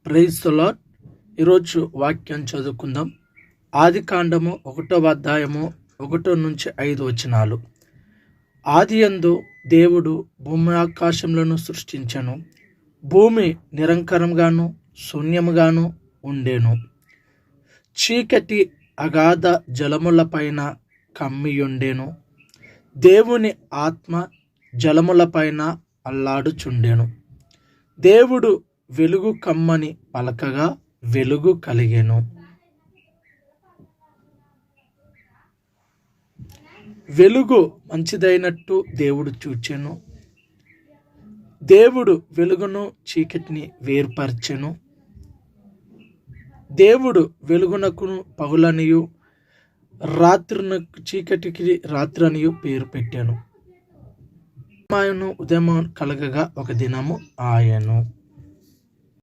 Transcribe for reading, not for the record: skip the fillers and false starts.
Praise the lord. ఈరోజు వాక్యం చదువుకుందాం. ఆదికాండము 1వ అధ్యాయము 1-5 వచనాలు. ఆదియందు దేవుడు భూమి ఆకాశములను సృష్టించెను. భూమి నిరంకరంగాను శూన్యముగాను ఉండెను. చీకటి అగాధ జలములపైన కమ్మియుండెను. దేవుని ఆత్మ జలములపైన అల్లాడుచుండెను. దేవుడు వెలుగు కమ్మని పలకగా వెలుగు కలిగెను. వెలుగు మంచిదైనట్టు దేవుడు చూచెను. దేవుడు వెలుగును చీకటిని వేరుపరచెను. దేవుడు వెలుగునకు పగులనియు రాత్రునకు చీకటికి రాత్రి అనియు పేరు పెట్టాను. ఉదయం కలగగా ఒక దినము ఆయను.